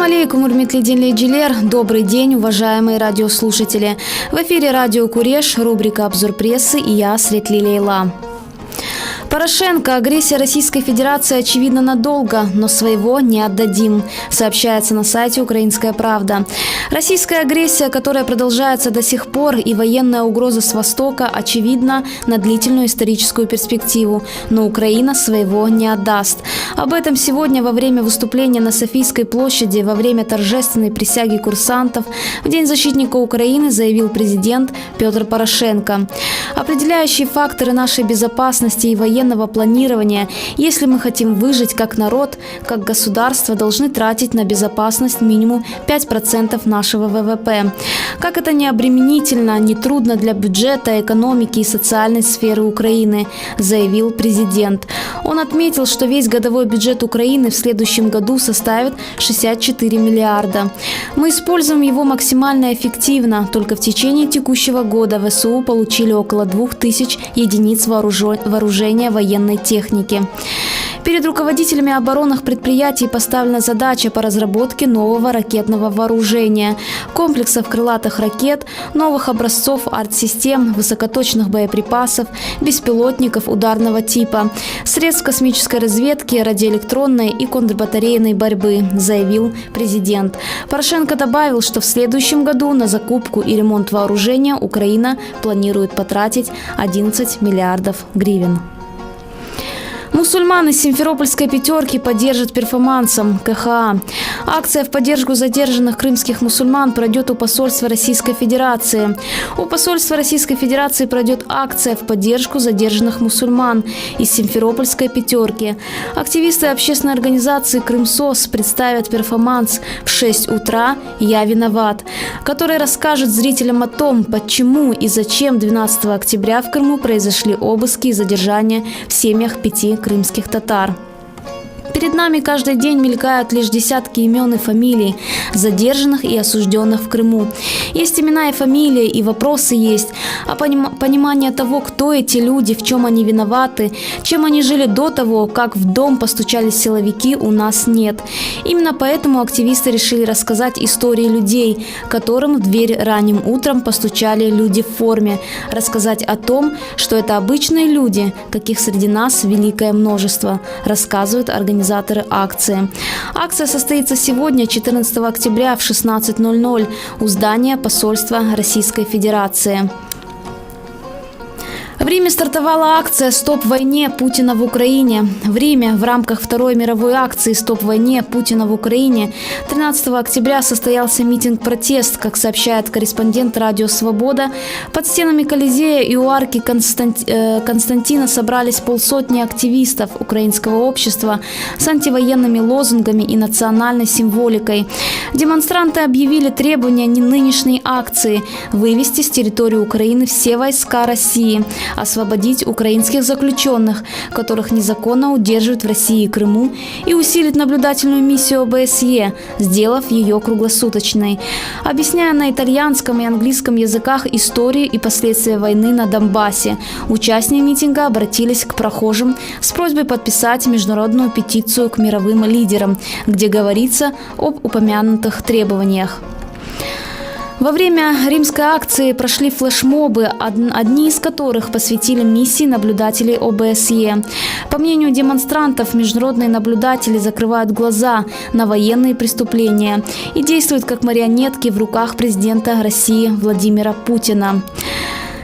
алейкум, урмитли джилер. Добрый день, уважаемые радиослушатели. В эфире радио Куреш, рубрика «Обзор прессы» и я, Светли Лейла. Порошенко: агрессия Российской Федерации очевидно надолго, но своего не отдадим, сообщается на сайте «Украинская правда». Российская агрессия, которая продолжается до сих пор, и военная угроза с Востока, очевидна на длительную историческую перспективу, но Украина своего не отдаст. Об этом сегодня во время выступления на Софийской площади, во время торжественной присяги курсантов в День защитника Украины заявил президент Петр Порошенко. Определяющие факторы нашей безопасности и военного планирования, если мы хотим выжить как народ, как государство, должны тратить на безопасность минимум 5% нашего ВВП. Как это не обременительно, не трудно для бюджета, экономики и социальной сферы Украины, заявил президент. Он отметил, что весь годовой бюджет Украины в следующем году составит 64 миллиарда. Мы используем его максимально эффективно. Только в течение текущего года ВСУ получили около 2000 единиц вооружения военной техники. Перед руководителями оборонных предприятий поставлена задача по разработке нового ракетного вооружения, комплексов крылатых ракет, новых образцов артсистем, высокоточных боеприпасов, беспилотников ударного типа, средств космической разведки, радиоэлектронной и контрбатарейной борьбы, заявил президент. Порошенко добавил, что в следующем году на закупку и ремонт вооружения Украина планирует потратить 11 миллиардов гривен. Мусульман из Симферопольской пятерки поддержат перформансом КХА. Акция в поддержку задержанных крымских мусульман пройдет у посольства Российской Федерации. У посольства Российской Федерации пройдет акция в поддержку задержанных мусульман из Симферопольской пятерки. Активисты общественной организации «Крымсос» представят перформанс в 6 утра «Я виноват», который расскажет зрителям о том, почему и зачем 12 октября в Крыму произошли обыски и задержания в семьях 5 крымских татар. Перед нами каждый день мелькают лишь десятки имен и фамилий задержанных и осужденных в Крыму. Есть имена и фамилии, и вопросы есть. А понимание того, кто эти люди, в чем они виноваты, чем они жили до того, как в дом постучали силовики, у нас нет. Именно поэтому активисты решили рассказать истории людей, которым в дверь ранним утром постучали люди в форме. Рассказать о том, что это обычные люди, каких среди нас великое множество, рассказывают организаторы акции. Акция состоится сегодня, 14 октября в 16:00 у здания посольства Российской Федерации. В Риме стартовала акция «Стоп войне Путина в Украине». В Риме в рамках Второй мировой акции «Стоп войне Путина в Украине» 13 октября состоялся митинг-протест, как сообщает корреспондент «Радио Свобода». Под стенами Колизея и у арки Константина собрались полсотни активистов украинского общества с антивоенными лозунгами и национальной символикой. Демонстранты объявили требования нынешней акции – вывести с территории Украины все войска России, освободить украинских заключенных, которых незаконно удерживают в России и Крыму, и усилить наблюдательную миссию ОБСЕ, сделав ее круглосуточной. Объясняя на итальянском и английском языках историю и последствия войны на Донбассе, участники митинга обратились к прохожим с просьбой подписать международную петицию к мировым лидерам, где говорится об упомянутых требованиях. Во время римской акции прошли флешмобы, одни из которых посвятили миссии наблюдателей ОБСЕ. По мнению демонстрантов, международные наблюдатели закрывают глаза на военные преступления и действуют как марионетки в руках президента России Владимира Путина.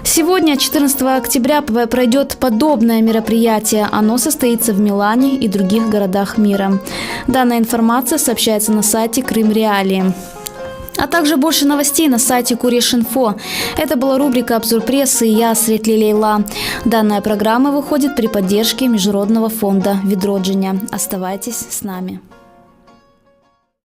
Сегодня, 14 октября, пройдет подобное мероприятие. Оно состоится в Милане и других городах мира. Данная информация сообщается на сайте Крым Реалии. А также больше новостей на сайте Куреш.Инфо. Это была рубрика «Обзор прессы» и я, Светли Лейла. Данная программа выходит при поддержке Международного фонда Відродження. Оставайтесь с нами.